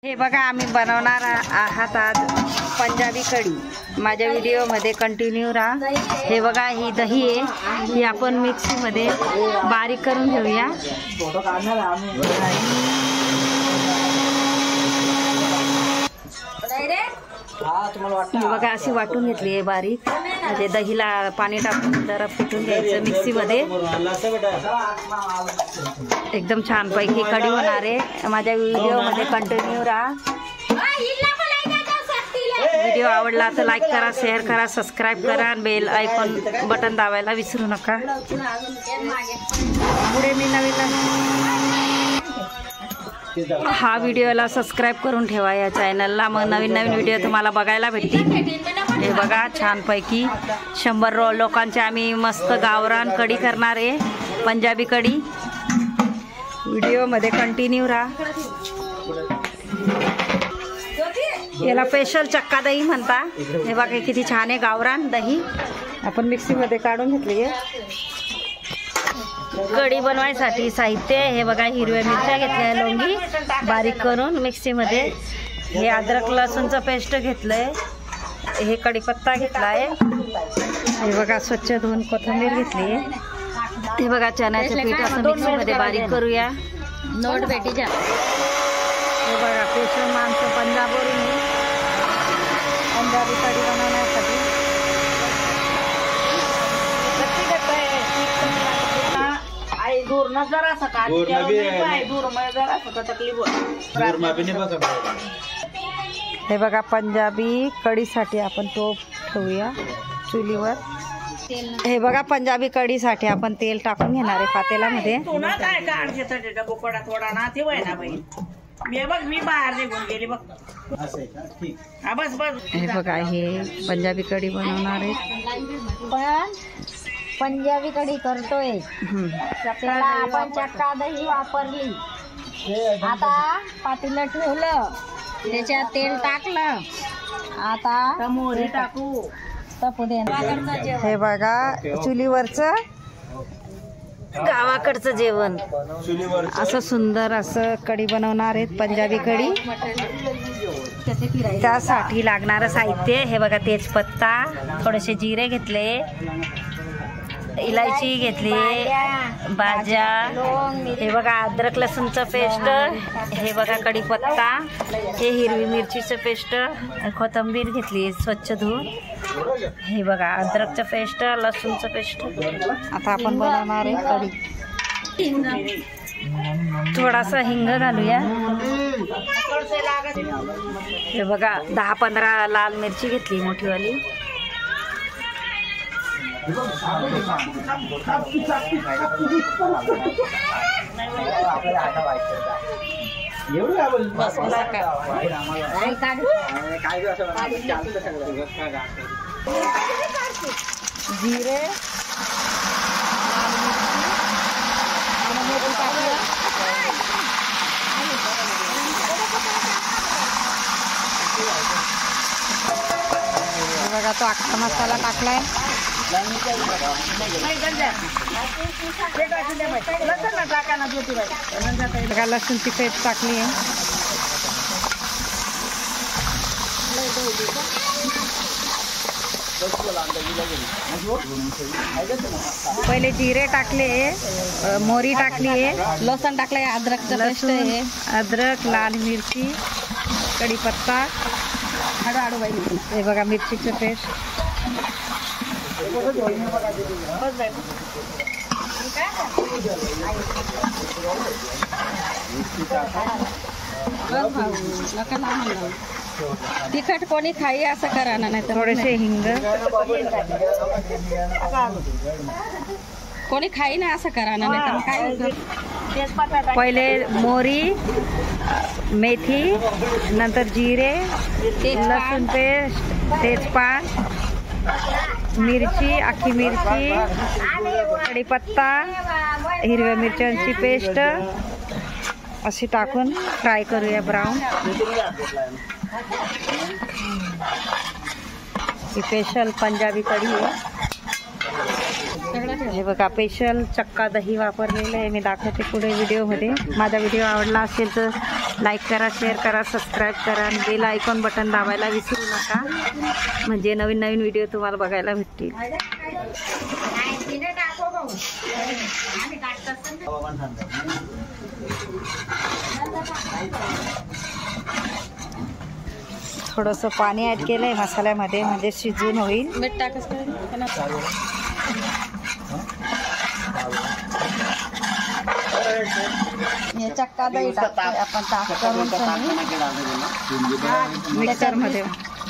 हे बघा आम्ही बनवणार आहात आज पंजाबी कढी। माझ्या व्हिडिओमध्ये कंटिन्यू राहा। हे बघा ही दही आहे, ही आपण मिक्सीमध्ये बारीक करून घेऊया। ही बघा अशी वाटून घेतली आहे बारीक, म्हणजे दहीला पाणी टाकून जरा फिटून घ्यायचं मिक्सीमध्ये। एकदम छान पैकी कढी होणार आहे। माझ्या व्हिडिओमध्ये कंटिन्यू राहा। व्हिडिओ आवडला तर लाईक करा, शेअर करा, सबस्क्राईब करा आणि बेल आयकॉन बटन दाबायला विसरू नका। पुढे मी नवीन हा व्हिडिओला सबस्क्राईब करून ठेवा या चॅनलला, मग नवीन नवीन व्हिडिओ तुम्हाला बघायला भेटतील। हे बघा छानपैकी 100 लोकांचे आम्ही मस्त गावरान कढी करणार आहे, पंजाबी कढी। व्हिडिओमध्ये कंटिन्यू राहा। याला स्पेशल चक्का दही म्हणता। हे बघा किती छान आहे गावरान दही, आपण मिक्सीमध्ये काढून घेतली आहे। कढी बनवायसाठी साहित्य हे बघा, हिरव्या मिरच्या घेतल्या, लवंगी बारीक करून मिक्सीमध्ये, हे अद्रक लसूणचं पेस्ट घेतलंय, हे कढीपत्ता घेतलाय, हे बघा स्वच्छ धुवून कोथिंबीर घेतली आहे। हे बघा चण्याचे पीठ असं मिक्सीमध्ये बारीक करूया। नोट भेटी जा। हे बघा स्पेशल माणसं पंजाबवरून पंजाबी कढी बनवण्यासाठी हे बघा पंजाबी कढीसाठी आपण तूप ठेवूया चुलीवर। हे बघा पंजाबी कढीसाठी आपण तेल टाकून घेणार आहे पातेल्यामध्ये। हे बघा हे पंजाबी कढी बनवणार आहे, पण पंजाबी कढी करतोय त्याला आपण चक्का दही वापरली। आता पातेलं ठेवलं, त्याच्यात तेल टाकलं, आता मोहरी टाकू, तपू दे। हे बघा चुलीवरचं गावाकडचं जेवण, असं सुंदर असं कढी बनवणार आहेत पंजाबी कढी। त्यासाठी लागणारं साहित्य हे बघा, तेजपत्ता, थोडेसे जिरे घेतले, इलायची घेतली, भाज्या, हे बघा अद्रक लसूणचं पेस्ट, हे बघा कढीपत्ता, हे हिरवी मिरचीचं पेस्ट, कोथिंबीर घेतली स्वच्छ धुवून, हे बघा अद्रकचं पेस्ट, लसूणचं पेस्ट। आता आपण बनवणार आहे कढी। थोडासा हिंग घालूया। हे बघा 10-15 लाल मिरची घेतली मोठीवाली। जिरे, बघा तो अख्खा मसाला टाकलाय। बघा लसूणची पेस्ट टाकली आहे। पहिले जिरे टाकले, मोहरी टाकली आहे, लसूण टाकलंय, अद्रकचं पेस्ट आहे, अद्रक, लाल मिरची, कढीपत्ता, हे बघा मिरचीचं पेस्ट। तिखट कोणी खाई असं करा ना, नाही तर थोडेसे हिंग, कोणी खाई ना असं करा ना, नाही तर काय। पहिले मोहरी, मेथी, नंतर जिरे, लसूण पेस्ट, तेजपान, मिरची, अख्खी मिरची, कढीपत्ता, हिरव्या मिरच्यांची पेस्ट अशी टाकून फ्राय करूया ब्राऊन। स्पेशल पंजाबी कढी आहे। हे बघा स्पेशल चक्का दही वापरलेलं आहे, मी दाखवते पुढे व्हिडिओमध्ये। माझा व्हिडिओ आवडला असेल तर लाईक करा, शेअर करा, सबस्क्राईब करा आणि बेल आयकॉन बटन दाबायला विसरू नका, म्हणजे नवीन नवीन व्हिडिओ तुम्हाला बघायला भेटतील. थोडंसं पाणी ॲड केलंय मसाल्यामध्ये, म्हणजे शिजून होईल. मीठ टाकस चक्का दही टाकतोय आपण, ताक करून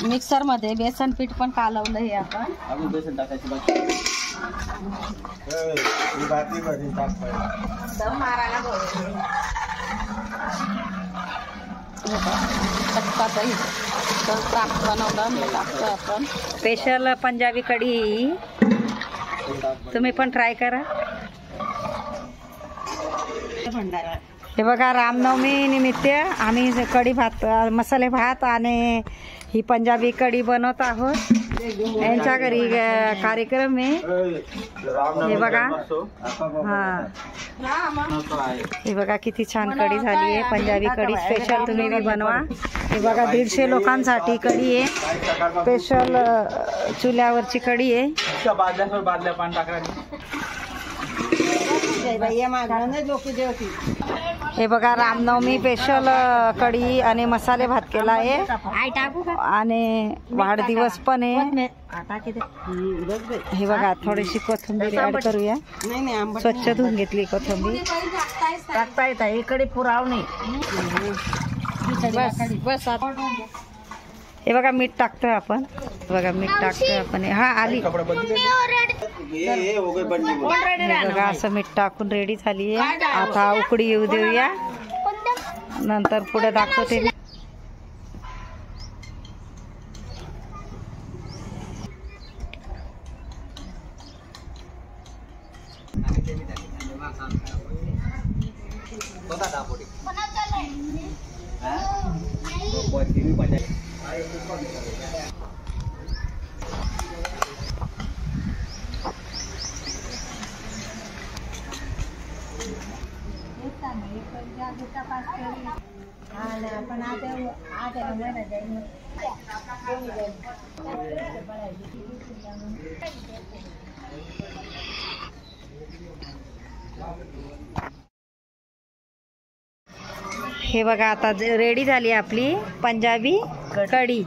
मिक्सर मध्ये बेसन पीठ पण कालवलं हे आपण. बेसन टाकायचं चक्का दही ताक बनवलं टाकतोय आपण. स्पेशल पंजाबी कढी, तुम्ही पण ट्राय करा. हे बघा, रामनवमी निमित्त आम्ही कढी भात, मसाले भात आणि ही पंजाबी कढी बनवत आहोत. यांच्या घरी कार्यक्रम आहे. हे बघा, हां हे बघा किती छान कढी झाली आहे. पंजाबी कढी स्पेशल तुम्ही बी बनवा. हे बघा 150 लोकांसाठी कढी आहे, स्पेशल चुल्यावरची कढी आहे. हे बघा, रामनवमी स्पेशल कढी आणि मसाले भात केला आहे आणि वाढदिवस पण आहे. हे बघा, थोडीशी कोथिंबीर ऍड करूया. स्वच्छ धुवून घेतली कोथिंबीर. टाकता येत आहे इकडे पुरावणे. बस हे बघा, मीठ टाकतोय आपण. बघा, मीठ टाकतोय आपण. हा आली. बघा, असं मीठ टाकून रेडी झाली आहे. आता उकडी येऊ देऊया, नंतर पुढे दाखवते. हे बघा, आता रेडी झाली आपली पंजाबी कढी.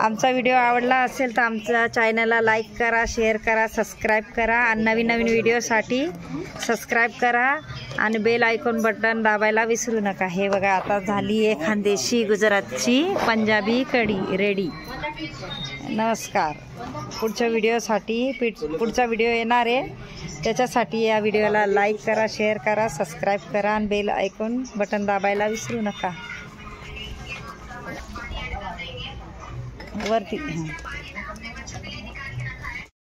आमचा व्हिडिओ आवडला असेल तर आमच्या चॅनलला लाईक करा, शेअर करा, सबस्क्राईब करा आणि नवीन नवीन व्हिडिओसाठी सबस्क्राईब करा आणि बेल आयकॉन बटन दाबायला विसरू नका. हे बघा, आता झाली आहे खानदेशी गुजरातची पंजाबी कढी रेडी. नमस्कार. पुढच्या व्हिडिओसाठी पुढचा व्हिडिओ येणार आहे, त्याच्यासाठी या व्हिडिओला लाईक करा, शेअर करा, सबस्क्राईब करा आणि बेल आयकॉन बटन दाबायला विसरू नका. वरती